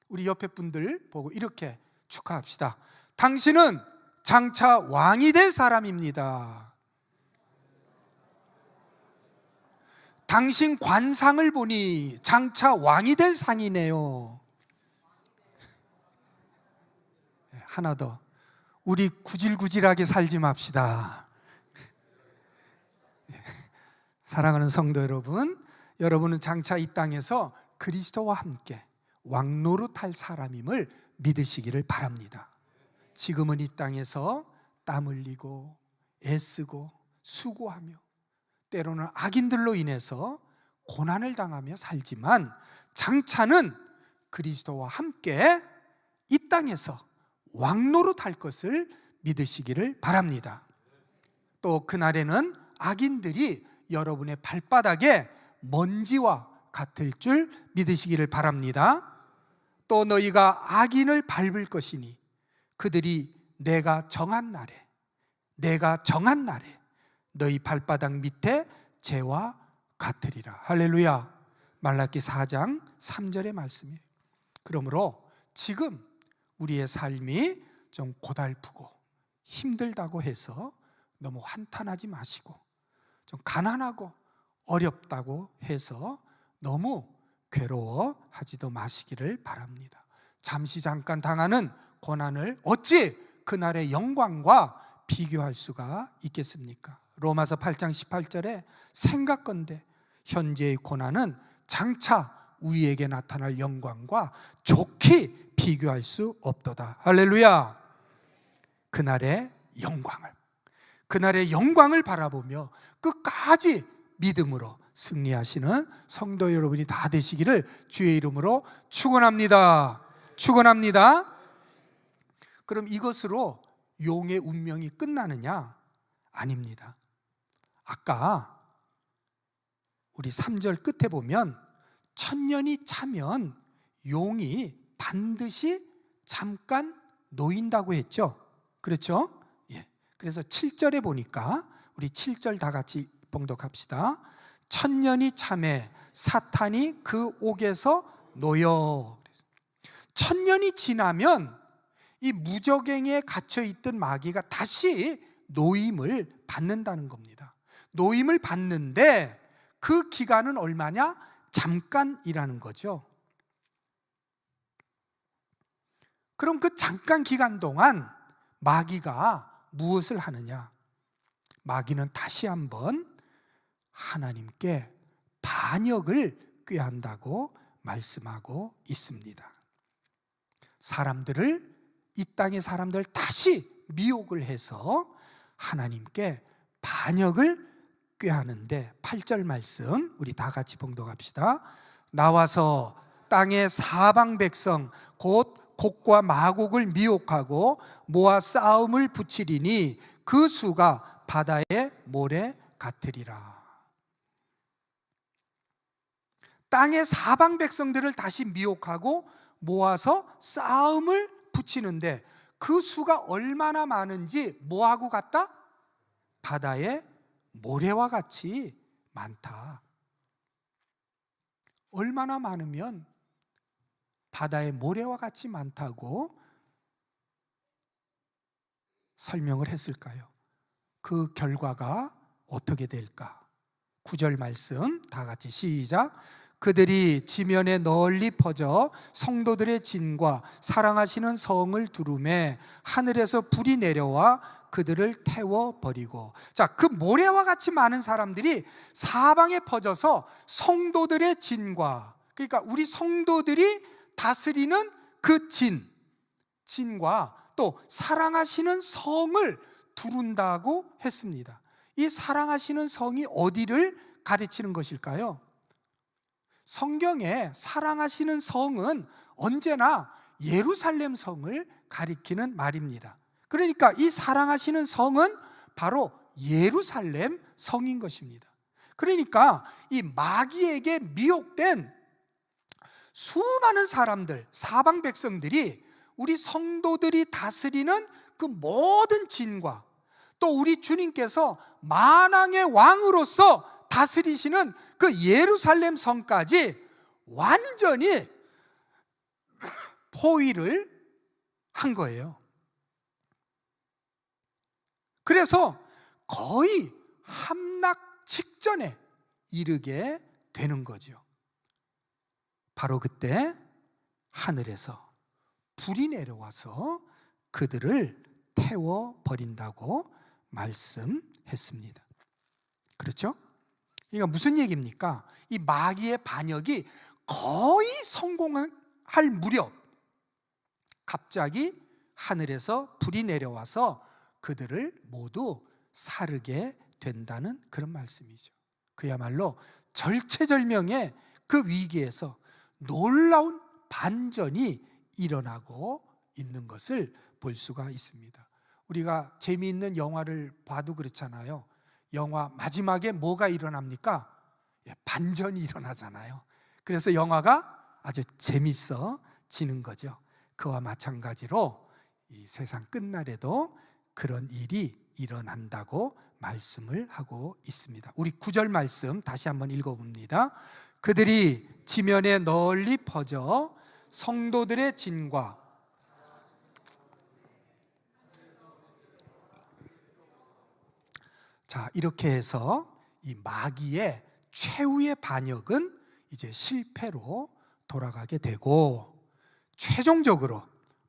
Speaker 1: 우리 옆에 분들 보고 이렇게 축하합시다. 당신은 장차 왕이 될 사람입니다. 당신 관상을 보니 장차 왕이 될 상이네요. 하나 더, 우리 구질구질하게 살지 맙시다. 사랑하는 성도 여러분, 여러분은 장차 이 땅에서 그리스도와 함께 왕노릇할 사람임을 믿으시기를 바랍니다. 지금은 이 땅에서 땀 흘리고 애쓰고 수고하며 때로는 악인들로 인해서 고난을 당하며 살지만, 장차는 그리스도와 함께 이 땅에서 왕노릇할 것을 믿으시기를 바랍니다. 또 그날에는 악인들이 여러분의 발바닥에 먼지와 같을 줄 믿으시기를 바랍니다. 또 너희가 악인을 밟을 것이니 그들이 내가 정한 날에 너희 발바닥 밑에 재와 같으리라. 할렐루야. 말라기 4장 3절의 말씀이에요. 그러므로 지금 우리의 삶이 좀 고달프고 힘들다고 해서 너무 한탄하지 마시고, 좀 가난하고 어렵다고 해서 너무 괴로워하지도 마시기를 바랍니다. 잠시 잠깐 당하는 고난을 어찌 그날의 영광과 비교할 수가 있겠습니까? 로마서 8장 18절에 생각건대 현재의 고난은 장차 우리에게 나타날 영광과 좋게 비교할 수 없도다. 할렐루야. 그날의 영광을 바라보며 끝까지 믿음으로 승리하시는 성도 여러분이 다 되시기를 주의 이름으로 축원합니다. 축원합니다. 그럼 이것으로 용의 운명이 끝나느냐? 아닙니다. 아까 우리 3절 끝에 보면 천년이 차면 용이 반드시 잠깐 놓인다고 했죠. 그렇죠? 예. 그래서 7절에 보니까 우리 7절 다 같이 봉독합시다. 천년이 차매 사탄이 그 옥에서 놓여. 천년이 지나면 이 무저갱이에 갇혀있던 마귀가 다시 노임을 받는다는 겁니다. 노임을 받는데 그 기간은 얼마냐? 잠깐이라는 거죠. 그럼 그 잠깐 기간 동안 마귀가 무엇을 하느냐? 마귀는 다시 한번 하나님께 반역을 꾀한다고 말씀하고 있습니다. 사람들을, 이 땅의 사람들을 다시 미혹을 해서 하나님께 반역을 꾀하는데 8절 말씀 우리 다 같이 봉독합시다. 나와서 땅의 사방 백성 곧 곡과 마곡을 미혹하고 모아 싸움을 붙이리니 그 수가 바다의 모래 같으리라. 땅의 사방 백성들을 다시 미혹하고 모아서 싸움을 붙이는데 그 수가 얼마나 많은지 뭐하고 같다? 바다의 모래와 같이 많다. 얼마나 많으면 바다의 모래와 같이 많다고 설명을 했을까요? 그 결과가 어떻게 될까? 9절 말씀 다 같이 시작. 그들이 지면에 널리 퍼져 성도들의 진과 사랑하시는 성을 두루매 하늘에서 불이 내려와 그들을 태워버리고. 자, 그 모래와 같이 많은 사람들이 사방에 퍼져서 성도들의 진과, 그러니까 우리 성도들이 다스리는 그 진과 또 사랑하시는 성을 두른다고 했습니다. 이 사랑하시는 성이 어디를 가르치는 것일까요? 성경에 사랑하시는 성은 언제나 예루살렘 성을 가리키는 말입니다. 그러니까 이 사랑하시는 성은 바로 예루살렘 성인 것입니다. 그러니까 이 마귀에게 미혹된 수많은 사람들, 사방 백성들이 우리 성도들이 다스리는 그 모든 진과 또 우리 주님께서 만왕의 왕으로서 다스리시는 그 예루살렘 성까지 완전히 포위를 한 거예요. 그래서 거의 함락 직전에 이르게 되는 거죠. 바로 그때 하늘에서 불이 내려와서 그들을 태워버린다고 말씀했습니다. 그렇죠? 그러니까 무슨 얘기입니까? 이 마귀의 반역이 거의 성공할 무렵 갑자기 하늘에서 불이 내려와서 그들을 모두 사르게 된다는 그런 말씀이죠. 그야말로 절체절명의 그 위기에서 놀라운 반전이 일어나고 있는 것을 볼 수가 있습니다. 우리가 재미있는 영화를 봐도 그렇잖아요. 영화 마지막에 뭐가 일어납니까? 반전이 일어나잖아요. 그래서 영화가 아주 재밌어지는 거죠. 그와 마찬가지로 이 세상 끝날에도 그런 일이 일어난다고 말씀을 하고 있습니다. 우리 9절 말씀 다시 한번 읽어봅니다. 그들이 지면에 널리 퍼져 성도들의 진과 자, 이렇게 해서 이 마귀의 최후의 반역은 이제 실패로 돌아가게 되고 최종적으로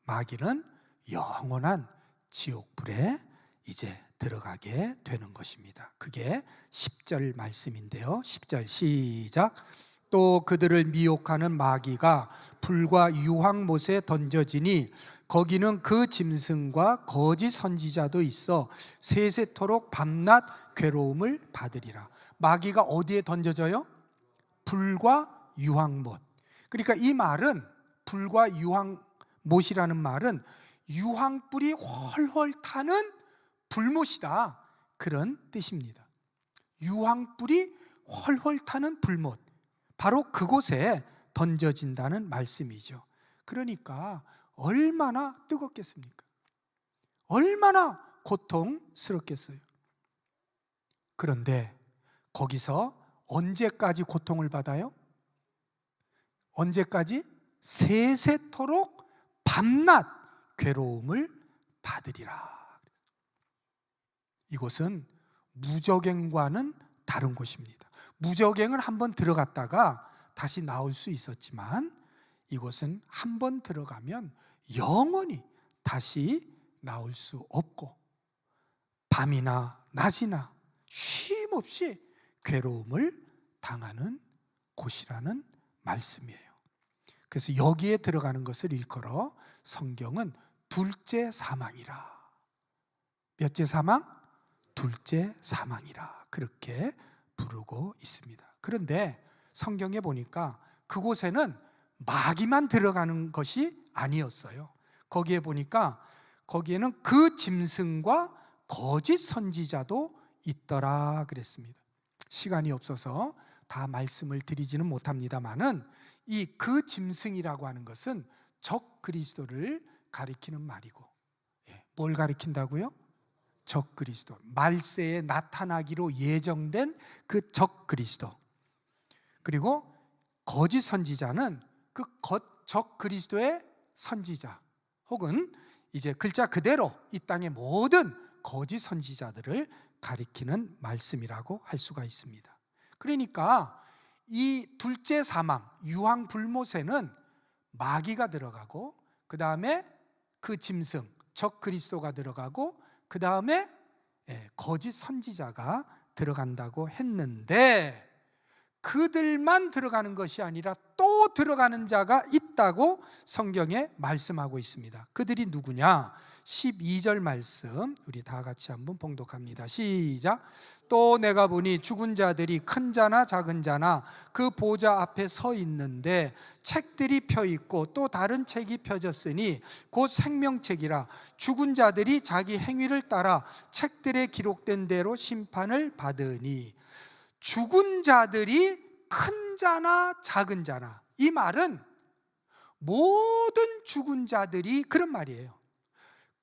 Speaker 1: 마귀는 영원한 지옥불에 이제 들어가게 되는 것입니다. 그게 10절 말씀인데요. 10절 시작. 또 그들을 미혹하는 마귀가 불과 유황못에 던져지니 거기는 그 짐승과 거짓 선지자도 있어 세세토록 밤낮 괴로움을 받으리라. 마귀가 어디에 던져져요? 불과 유황못. 그러니까 이 말은, 불과 유황못이라는 말은 유황불이 훨훨 타는 불못이다, 그런 뜻입니다. 유황불이 훨훨 타는 불못, 바로 그곳에 던져진다는 말씀이죠. 그러니까 얼마나 뜨겁겠습니까? 얼마나 고통스럽겠어요. 그런데 거기서 언제까지 고통을 받아요? 언제까지? 세세토록 밤낮 괴로움을 받으리라. 이곳은 무저갱과는 다른 곳입니다. 무저갱은 한번 들어갔다가 다시 나올 수 있었지만 이곳은 한번 들어가면 영원히 다시 나올 수 없고 밤이나 낮이나 쉼없이 괴로움을 당하는 곳이라는 말씀이에요. 그래서 여기에 들어가는 것을 일컬어 성경은 둘째 사망이라. 몇째 사망? 둘째 사망이라, 그렇게 부르고 있습니다. 그런데 성경에 보니까 그곳에는 마귀만 들어가는 것이 아니었어요. 거기에 보니까 거기에는 그 짐승과 거짓 선지자도 있더라 그랬습니다. 시간이 없어서 다 말씀을 드리지는 못합니다만은 이 그 짐승이라고 하는 것은 적 그리스도를 가리키는 말이고, 뭘 가리킨다고요? 적 그리스도, 말세에 나타나기로 예정된 그 적 그리스도. 그리고 거짓 선지자는 그 적 그리스도의 선지자, 혹은 이제 글자 그대로 이 땅의 모든 거짓 선지자들을 가리키는 말씀이라고 할 수가 있습니다. 그러니까 이 둘째 사망, 유황 불못에는 마귀가 들어가고, 그 다음에 그 짐승 적 그리스도가 들어가고, 그 다음에 거짓 선지자가 들어간다고 했는데, 그들만 들어가는 것이 아니라 또 들어가는 자가 있다고 성경에 말씀하고 있습니다. 그들이 누구냐? 12절 말씀 우리 다 같이 한번 봉독합니다. 시작. 또 내가 보니 죽은 자들이 큰 자나 작은 자나 그 보좌 앞에 서 있는데 책들이 펴 있고 또 다른 책이 펴졌으니 곧 생명책이라. 죽은 자들이 자기 행위를 따라 책들에 기록된 대로 심판을 받으니. 죽은 자들이 큰 자나 작은 자나, 이 말은 모든 죽은 자들이 그런 말이에요.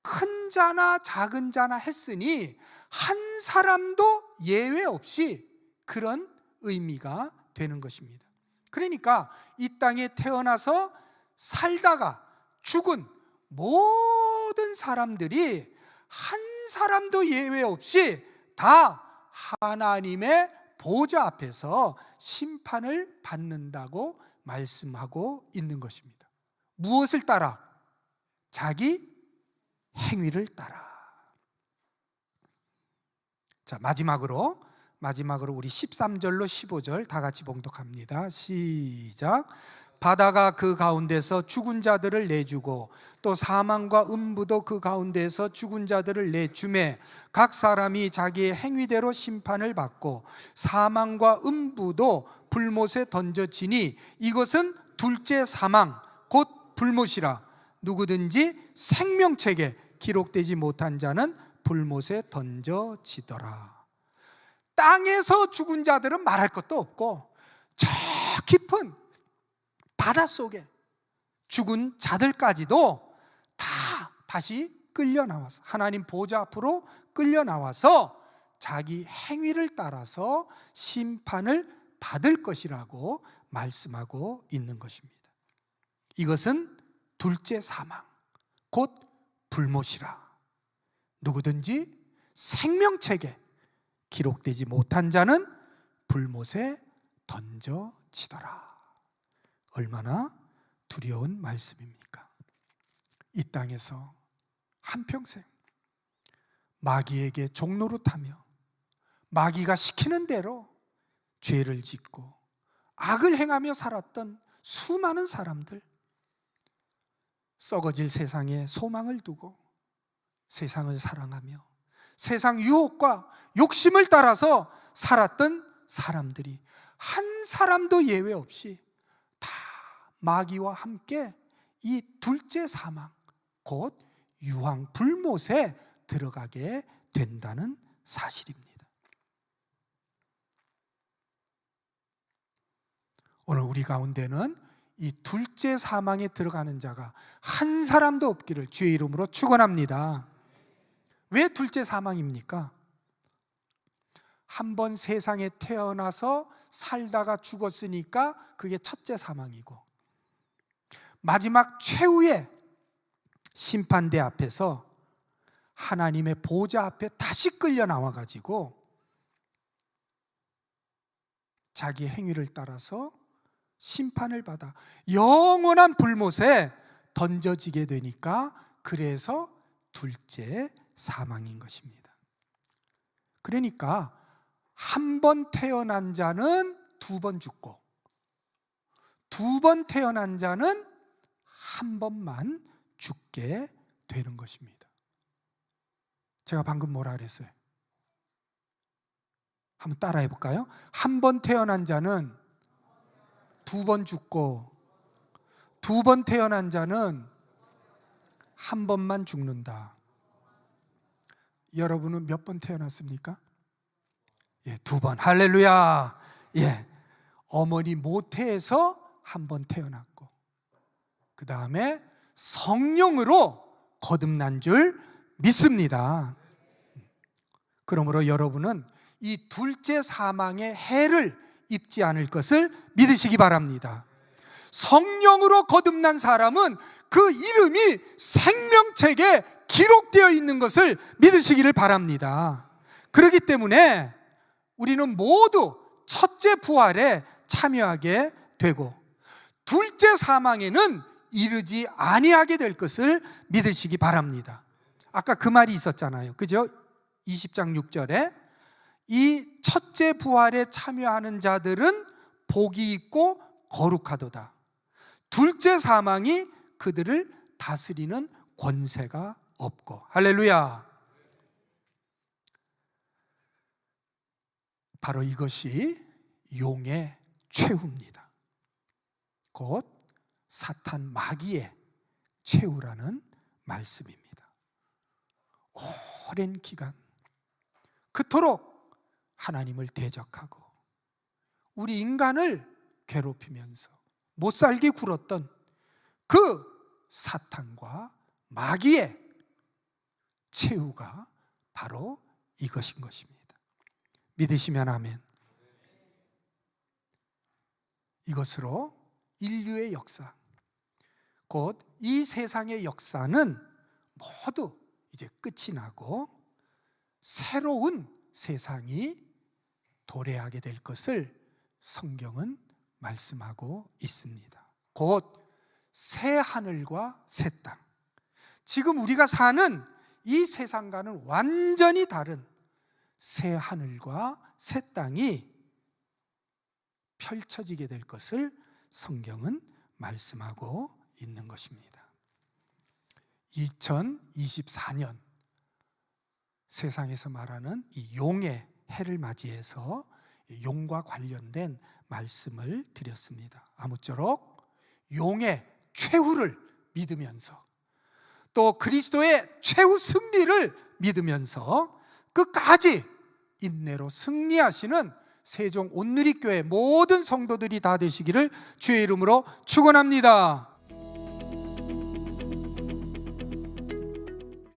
Speaker 1: 큰 자나 작은 자나 했으니 한 사람도 예외 없이 그런 의미가 되는 것입니다. 그러니까 이 땅에 태어나서 살다가 죽은 모든 사람들이 한 사람도 예외 없이 다 하나님의 보좌 앞에서 심판을 받는다고 말씀하고 있는 것입니다. 무엇을 따라? 자기 행위를 따라. 자, 마지막으로 우리 13절로 15절 다 같이 봉독합니다. 시작. 바다가 그 가운데서 죽은 자들을 내주고 또 사망과 음부도 그 가운데서 죽은 자들을 내주매 각 사람이 자기의 행위대로 심판을 받고 사망과 음부도 불못에 던져지니 이것은 둘째 사망 곧 불못이라. 누구든지 생명책에 기록되지 못한 자는 불못에 던져지더라. 땅에서 죽은 자들은 말할 것도 없고 저 깊은 바닷속에 죽은 자들까지도 다 다시 끌려 나와서 하나님 보좌 앞으로 끌려 나와서 자기 행위를 따라서 심판을 받을 것이라고 말씀하고 있는 것입니다. 이것은 둘째 사망 곧 불못이라. 누구든지 생명책에 기록되지 못한 자는 불못에 던져지더라. 얼마나 두려운 말씀입니까? 이 땅에서 한평생 마귀에게 종노릇하며 마귀가 시키는 대로 죄를 짓고 악을 행하며 살았던 수많은 사람들, 썩어질 세상에 소망을 두고 세상을 사랑하며 세상 유혹과 욕심을 따라서 살았던 사람들이 한 사람도 예외 없이 다 마귀와 함께 이 둘째 사망, 곧 유황불못에 들어가게 된다는 사실입니다. 오늘 우리 가운데는 이 둘째 사망에 들어가는 자가 한 사람도 없기를 주의 이름으로 축원합니다. 왜 둘째 사망입니까? 한 번 세상에 태어나서 살다가 죽었으니까 그게 첫째 사망이고, 마지막 최후의 심판대 앞에서 하나님의 보좌 앞에 다시 끌려 나와가지고 자기 행위를 따라서 심판을 받아 영원한 불못에 던져지게 되니까, 그래서 둘째 사망인 것입니다. 그러니까 한 번 태어난 자는 두 번 죽고, 두 번 태어난 자는 한 번만 죽게 되는 것입니다. 제가 방금 뭐라 그랬어요? 한번 따라해 볼까요? 한 번 태어난 자는 두 번 죽고, 두 번 태어난 자는 한 번만 죽는다. 여러분은 몇 번 태어났습니까? 예, 두 번. 할렐루야. 예, 어머니 모태에서 한 번 태어났고, 그 다음에 성령으로 거듭난 줄 믿습니다. 그러므로 여러분은 이 둘째 사망의 해를 입지 않을 것을 믿으시기 바랍니다. 성령으로 거듭난 사람은 그 이름이 생명책에 기록되어 있는 것을 믿으시기를 바랍니다. 그렇기 때문에 우리는 모두 첫째 부활에 참여하게 되고 둘째 사망에는 이르지 아니하게 될 것을 믿으시기 바랍니다. 아까 그 말이 있었잖아요, 그죠? 20장 6절에 이 첫째 부활에 참여하는 자들은 복이 있고 거룩하도다. 둘째 사망이 그들을 다스리는 권세가 없고. 할렐루야. 바로 이것이 용의 최후입니다. 곧 사탄 마귀의 최후라는 말씀입니다. 오랜 기간 그토록 하나님을 대적하고 우리 인간을 괴롭히면서 못살게 굴었던 그 사탄과 마귀의 최후가 바로 이것인 것입니다. 믿으시면 아멘. 이것으로 인류의 역사, 곧 이 세상의 역사는 모두 이제 끝이 나고 새로운 세상이 도래하게 될 것을 성경은 말씀하고 있습니다. 곧 새 하늘과 새 땅. 지금 우리가 사는 이 세상과는 완전히 다른 새 하늘과 새 땅이 펼쳐지게 될 것을 성경은 말씀하고 있는 것입니다. 2024년 세상에서 말하는 이 용의 해를 맞이해서 용과 관련된 말씀을 드렸습니다. 아무쪼록 용의 최후를 믿으면서 또 그리스도의 최후 승리를 믿으면서 끝까지 인내로 승리하시는 세종 온누리교회 모든 성도들이 다 되시기를 주의 이름으로 축원합니다.